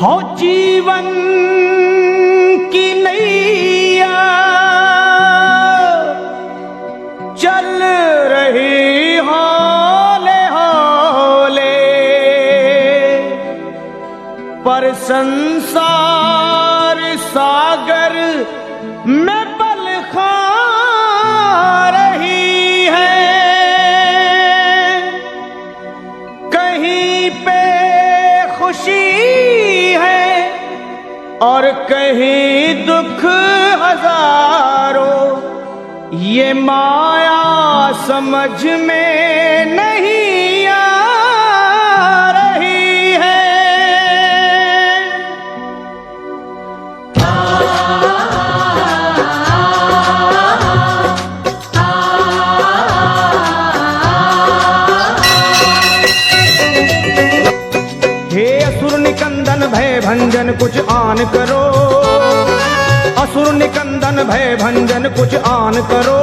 हो जीवन की नैया चल रही हौले हौले, पर संसार सागर में पल खा रही है। कहीं पे खुशी है और कहीं दुख हजारों, ये माया समझ में नहीं आ रही है। हे असुर निकंदन भय भंजन कुछ आन करो, असुर निकंदन भय भंजन कुछ आन करो,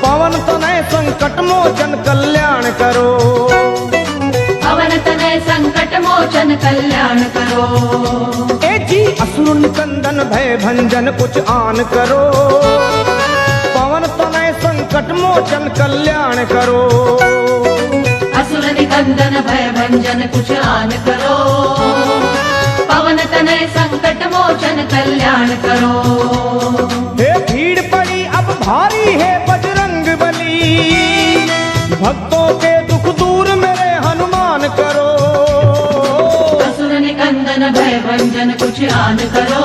पवन तनय संकट मोचन कल्याण करो, पवन तनय संकट मोचन कल्याण करो। ए जी असुर निकंदन भय भंजन कुछ आन करो, पवन तनय संकट मोचन कल्याण करो, असुर निकंदन भय भंजन कुछ आन करो, पवन तनय संकट मोचन कल्याण करो। हे भीड़ पड़ी अब भारी है बजरंग बली, भक्तों के दुख दूर मेरे हनुमान करो, असुर निकंदन भय भंजन कुछ आन करो,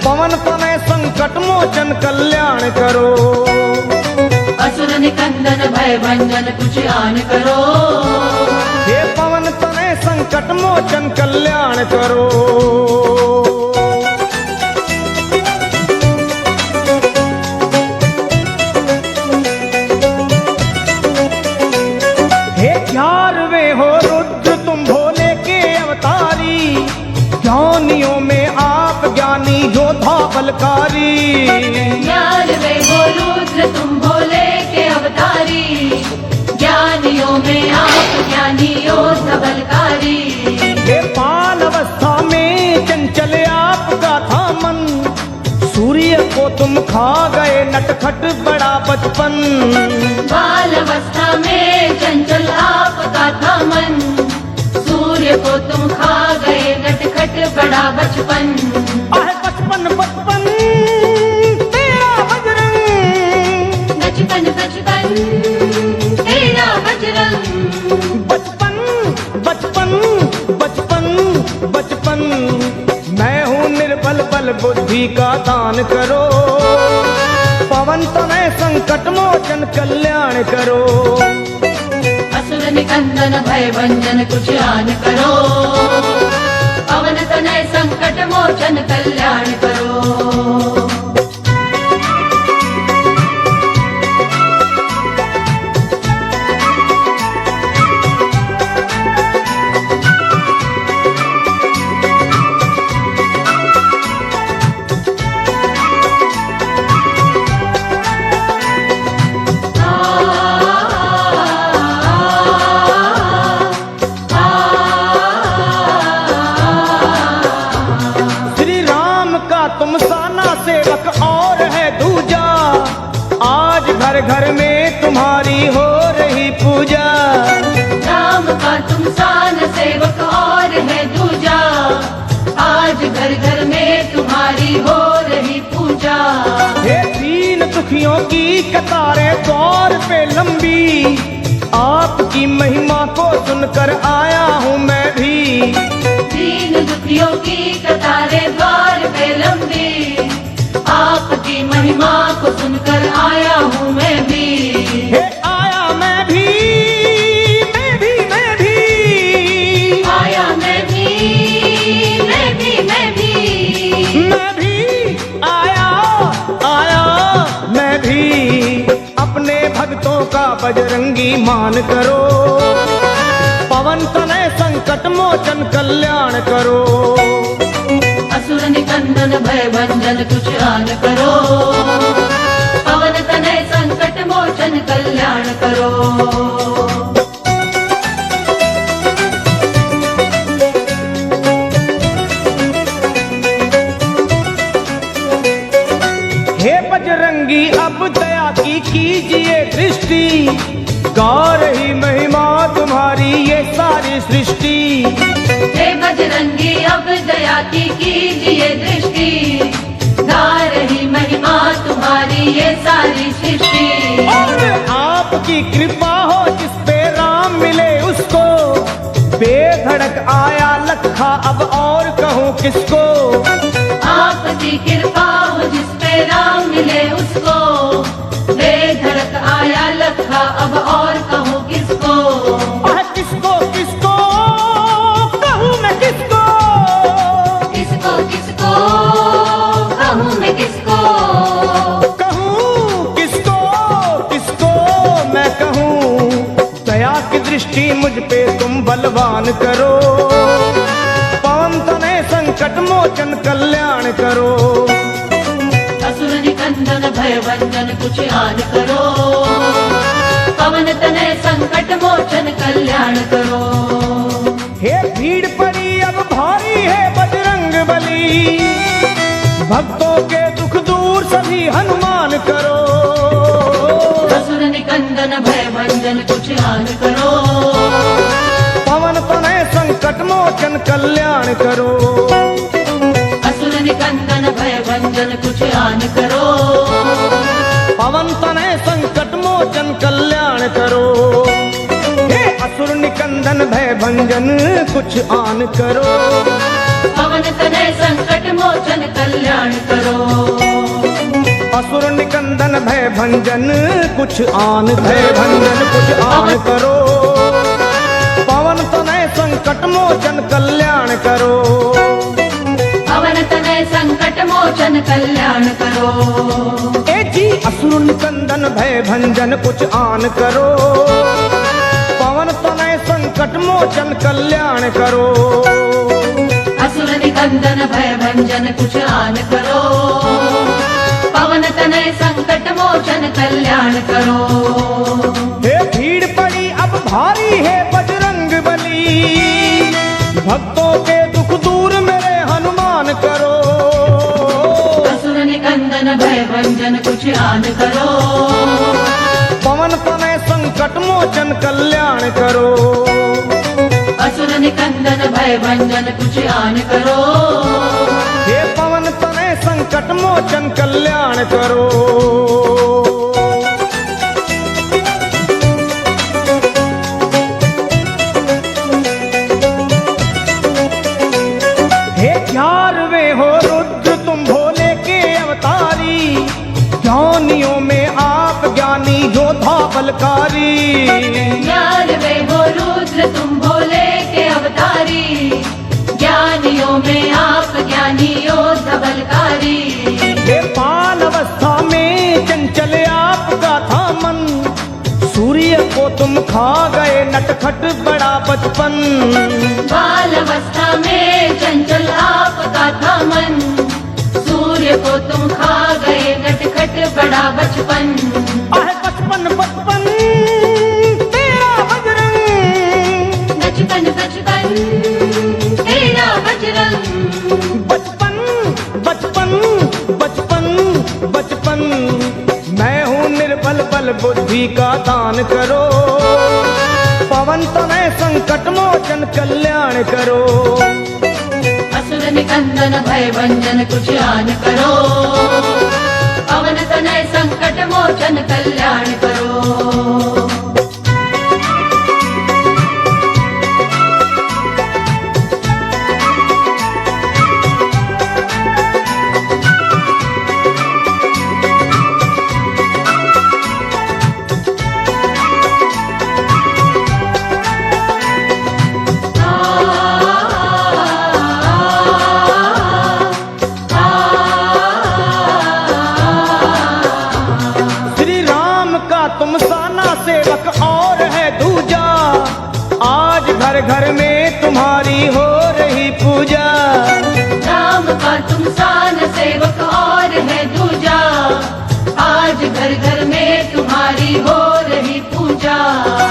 पवन तनय संकट मोचन कल्याण करो, असुर निकंदन भय भंजन कुछ आन करो, हे पवन तनय संकट मोचन कल्याण करो। हे 11वें हो रुद्र तुम भोले के अवतारी, ज्ञानियों में आप ज्ञानी योद्धा बलकारी, 11वें हो रुद्र तुम भोले के अवतारी, ज्ञानियों में आप ज्ञानी योद्धा बलकारी। हे बाल अवस्था में चंचल आपका था मन, सूर्य को तुम खा गए नटखट बड़ा बचपन, बाल अवस्था में चंचल आपका था मन, सूर्य को तुम खा गए नटखट बड़ा बचपन। आह बचपन बचपन तेरा बजरंग, बचपन बचपन तेरा बजरंग, बचपन बचपन बचपन बचपन, मैं हूँ निर्बल बल बुद्धि का दान करो, पवन तनय संकट मोचन कल्याण करो, असुर निकंदन भय भंजन कुछ आन करो, पवन तनय संकट मोचन कल्याण करो। तुम साना सेवक और है दूजा, आज घर घर में तुम्हारी हो रही पूजा, राम का तुम सान सेवक और है दूजा, आज घर घर में तुम्हारी हो रही पूजा। हे दीन दुखियों की कतारें द्वार पे लंबी, आपकी महिमा को सुनकर आया हूँ मैं भी, दीन दुखियों की कतारें द्वार पे लंबी, आपकी महिमा को सुनकर आया हूँ मैं भी। हे आया मैं भी, मैं भी मैं भी, आया मैं भी, मैं भी मैं भी, मैं भी आया आया मैं भी, अपने भक्तों का बजरंगी मान करो, पवन तनय संकट मोचन कल्याण करो, असुर निकंदन भय भंजन कुछ आन करो, पवन तनय संकट मोचन कल्याण करो। कीजिए दृष्टि, गा रही महिमा तुम्हारी ये सारी सृष्टि। हे बजरंगी अब दया की कीजिए दृष्टि, गा रही महिमा तुम्हारी ये सारी सृष्टि। और आपकी कृपा हो जिस पे राम मिले उसको, बेधड़क आया लखा अब और कहूँ किसको। आपकी कृपा हो जिस पे राम मिले उसको, बेधड़क आया लखा अब और कहूँ किसको। किसको किसको कहूँ मैं किसको, किसको किसको कहूँ मैं किसको, कहूँ किसको किसको मैं कहूँ। दया की दृष्टि मुझ पे तुम बलवान करो, पवन तनय संकट मोचन कल्याण करो। असुर निकंदन भय भंजन कुछ आन करो, पवन तनय संकट मोचन कल्याण करो। हे भीड़ पड़ी अब भारी है बजरंग बली, भक्तों के दुख दूर सभी हनुमान करो। असुर निकंदन भय भंजन कुछ आन करो, पवन तनय संकट मोचन कल्याण करो। असुर निकंदन भय भंजन कुछ आन करो, पवन तनय संकट मोचन कल्याण करो। हे असुर निकंदन भय भंजन कुछ आन करो, पवन तनय संकट मोचन कल्याण करो। असुर निकंदन भय भंजन कुछ आन, भय भंजन कुछ आन करो, पवन तनय संकट मोचन कल्याण करो। पवन तनय संकट मोचन कल्याण करो। ए जी असुर निकंदन भय भंजन कुछ आन करो, पवन तनय संकट मोचन कल्याण करो। असुर निकंदन भय भंजन कुछ आन करो, पवन तनय संकट मोचन कल्याण करो। हे भीड़ पड़ी अब भारी है बजरंग बली, भक्तों के दुख दूर मेरे हनुमान करो। असुर निकंदन भय भंजन कुछ आन करो, पवन तनय संकट मोचन कल्याण करो। असुर निकंदन भय भंजन कुछ आन करो, हे पवन तनय संकट मोचन कल्याण करो। हे 11वें हो रुद्र तुम भोले के अवतारी, ज्ञानियों में आप ज्ञानी योद्धा बलकारी। 11वें हो रुद्र तुम भोले के अवतारी, ज्ञानियों में आप ज्ञानी योद्धा बलकारी। हे बाल अवस्था में चंचल आपका था मन, सूर्य को तुम खा गए नटखट बड़ा बचपन। बाल अवस्था में चंचल आपका था मन, सूर्य को तुम खा गए नटखट बड़ा बचपन। बचपन बचपन तेरा बजरंग, बचपन बचपन तेरा बजरंग, बचपन बचपन बचपन बचपन। मैं हूँ निर्बल बल बुद्धि का दान करो, पवन तनय संकट मोचन कल्याण करो। असुर निकंदन भय भंजन कुछ आन करो, पवन तनय संकट मोचन कल्याण करो। तुम साना सेवक और है दूजा, आज घर घर में तुम्हारी हो रही पूजा। राम का तुम सान सेवक और है दूजा, आज घर घर में तुम्हारी हो रही पूजा।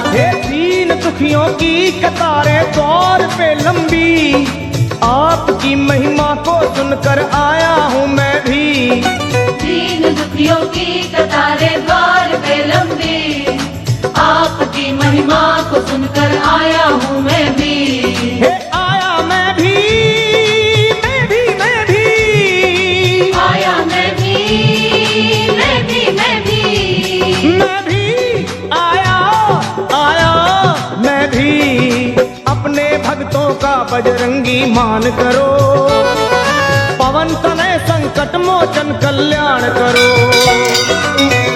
हे दीन दुखियों की कतारें द्वार पे लंबी, आपकी महिमा को सुनकर आया हूँ मैं भी। दीन दुखियों की कतारें द्वार पे लंबी, आपकी महिमा को सुनकर आया हूँ मैं भी। हे आया मैं भी, मैं भी, मैं भी, आया मैं भी, मैं भी, मैं भी, मैं भी आया, आया मैं भी। अपने भक्तों का बजरंगी मान करो, पवन तनय संकट मोचन कल्याण करो।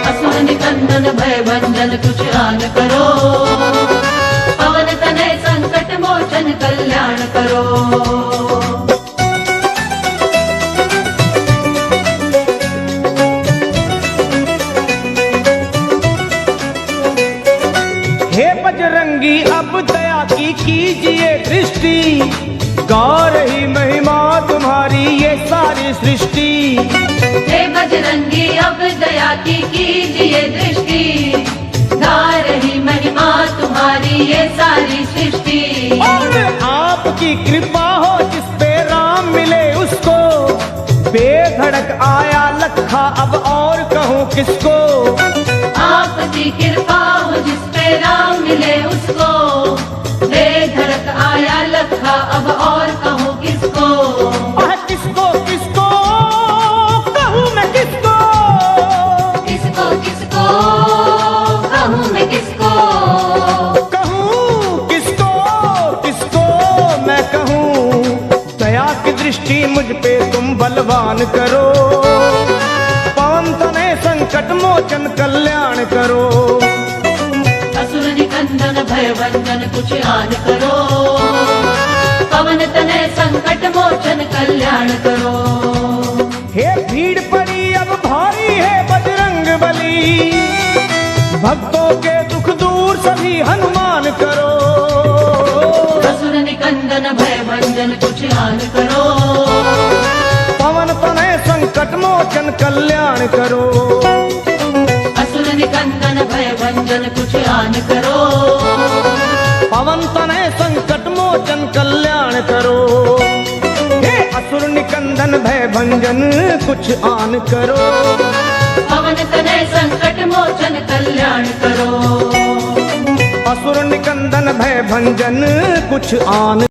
असुर निकंदन भय भंजन कुछ आन करो, पवन तनय संकट मोचन कल्याण करो। हे बजरंगी अब दया की कीजिए दृष्टि, गा रही महिमा तुम्हारी ये सारी सृष्टि। हे बजरंगी अब दया की कीजिए दृष्टि, गा रही महिमा तुम्हारी ये सारी सृष्टि। और आपकी कृपा हो जिस पे राम मिले उसको, बेधड़क आया लखा अब और कहूँ किसको। आपकी कृपा हो जिस पे राम मिले उसको, बेधड़क आया लखा अब और कहूँ किसको। किसको किसको कहूँ मैं किसको, किसको किसको कहूँ मैं किसको, कहूँ किसको, किसको मैं कहूँ। दया की दृष्टि मुझ पे तुम बलवान करो, पवन तनय संकट मोचन कल्याण करो। असुर निकंदन भय भंजन कुछ आन करो, पवन तनय संकट मोचन कल्याण करो। हे भीड़ पड़ी अब भारी है बजरंग बली, भक्तों के दुख दूर सभी हनुमान करो। असुर निकंदन भय भंजन कुछ आन करो, पवन तनय संकट मोचन कल्याण करो। असुर निकंदन भय भंजन कुछ आन करो, पवन तनय संकट मोचन कल्याण करो। हे असुर निकंदन भय भंजन कुछ आन करो, पवन तनय संकट मोचन कल्याण करो। असुर निकंदन भय भंजन कुछ आन